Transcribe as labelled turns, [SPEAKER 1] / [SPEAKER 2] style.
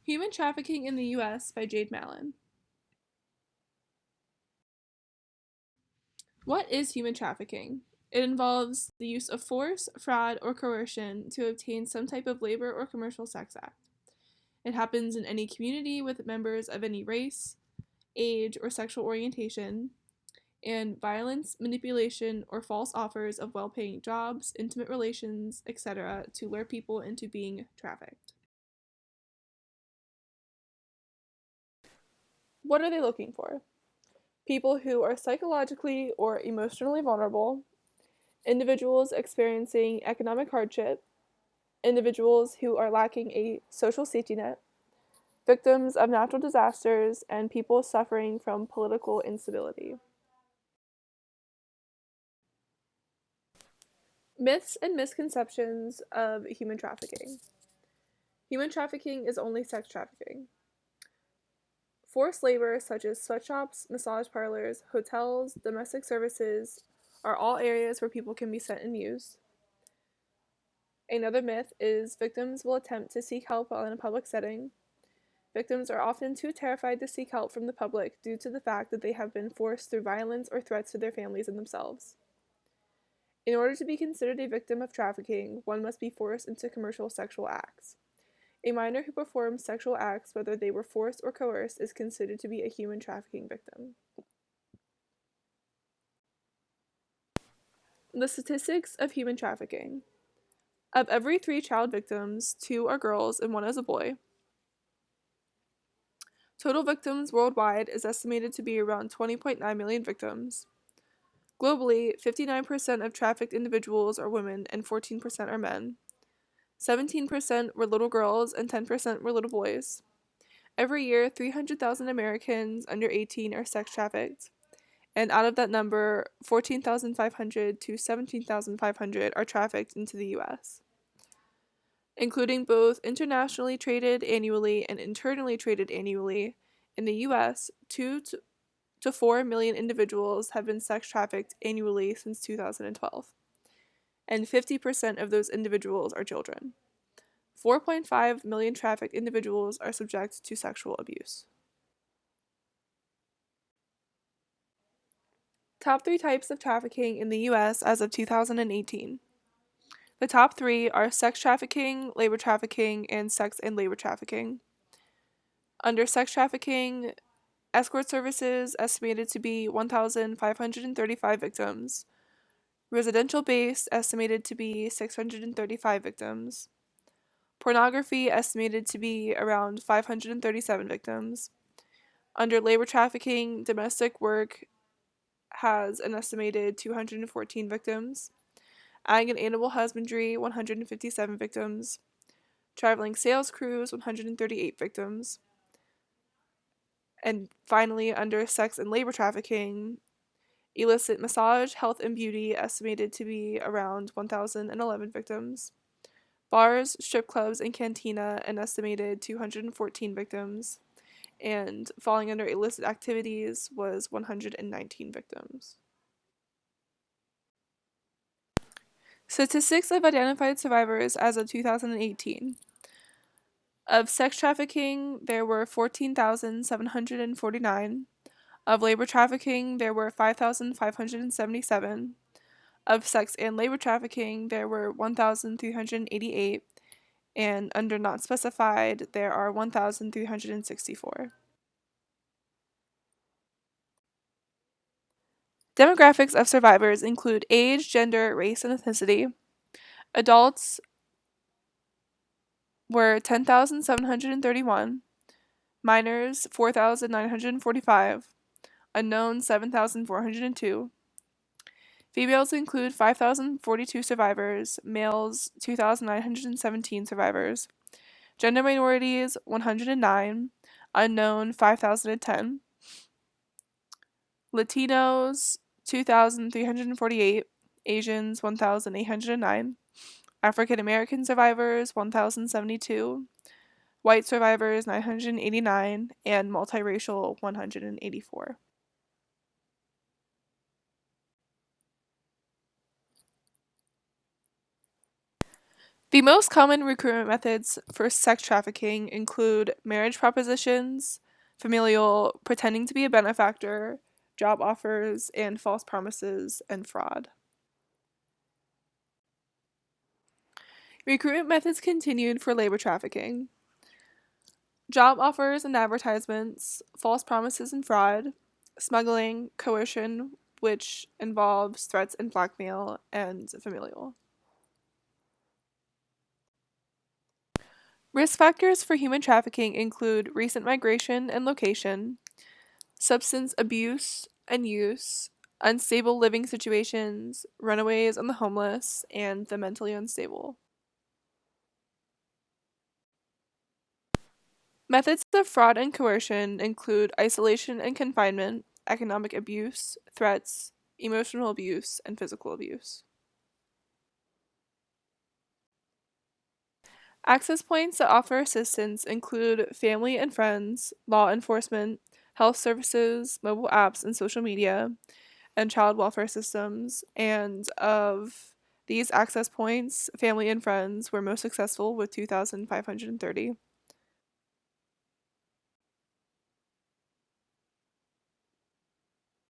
[SPEAKER 1] Human Trafficking in the U.S. by Jade Mallin. What is human trafficking? It involves the use of force, fraud, or coercion to obtain some type of labor or commercial sex act. It happens in any community with members of any race, age, or sexual orientation, and violence, manipulation, or false offers of well paying jobs, intimate relations, etc., to lure people into being trafficked. What are they looking for? People who are psychologically or emotionally vulnerable, individuals experiencing economic hardship, individuals who are lacking a social safety net, victims of natural disasters, and people suffering from political instability. Myths and misconceptions of human trafficking. Human trafficking is only sex trafficking. Forced labor, such as sweatshops, massage parlors, hotels, domestic services, are all areas where people can be sent and used. Another myth is victims will attempt to seek help while in a public setting. Victims are often too terrified to seek help from the public due to the fact that they have been forced through violence or threats to their families and themselves. In order to be considered a victim of trafficking, one must be forced into commercial sexual acts. A minor who performs sexual acts, whether they were forced or coerced, is considered to be a human trafficking victim. The statistics of human trafficking. Of every 3 child victims, 2 are girls and 1 is a boy. Total victims worldwide is estimated to be around 20.9 million victims. Globally, 59% of trafficked individuals are women and 14% are men. 17% were little girls and 10% were little boys. Every year, 300,000 Americans under 18 are sex trafficked, and out of that number, 14,500 to 17,500 are trafficked into the U.S., including both internationally traded annually and internally traded annually. In the U.S., 2 to 4 million individuals have been sex trafficked annually since 2012, and 50% of those individuals are children. 4.5 million trafficked individuals are subject to sexual abuse. Top 3 types of trafficking in the U.S. as of 2018. The top 3 are sex trafficking, labor trafficking, and sex and labor trafficking. Under sex trafficking, escort services estimated to be 1,535 victims. Residential based estimated to be 635 victims. Pornography estimated to be around 537 victims. Under labor trafficking, domestic work has an estimated 214 victims. Ag and animal husbandry, 157 victims. Traveling sales crews, 138 victims. And finally, under sex and labor trafficking, illicit massage, health, and beauty estimated to be around 1,011 victims. Bars, strip clubs, and cantina, an estimated 214 victims. And falling under illicit activities was 119 victims. Statistics of identified survivors as of 2018. Of sex trafficking, there were 14,749. Of labor trafficking, there were 5,577. Of sex and labor trafficking, there were 1,388. And under not specified, there are 1,364. Demographics of survivors include age, gender, race, and ethnicity. Adults were 10,731, minors 4,945, unknown 7,402. Females include 5,042 survivors, males 2,917 survivors. Gender minorities 109, unknown 5,010. Latinos 2,348, Asians 1,809. African American survivors 1,072, white survivors 989, and multiracial 184. The most common recruitment methods for sex trafficking include marriage propositions, familial, pretending to be a benefactor, job offers, and false promises, and fraud. Recruitment methods continued for labor trafficking. Job offers and advertisements, false promises and fraud, smuggling, coercion, which involves threats and blackmail, and familial. Risk factors for human trafficking include recent migration and location, substance abuse and use, unstable living situations, runaways and the homeless, and the mentally unstable. Methods of fraud and coercion include isolation and confinement, economic abuse, threats, emotional abuse, and physical abuse. Access points that offer assistance include family and friends, law enforcement, health services, mobile apps and social media, and child welfare systems. And of these access points, family and friends were most successful with 2,530.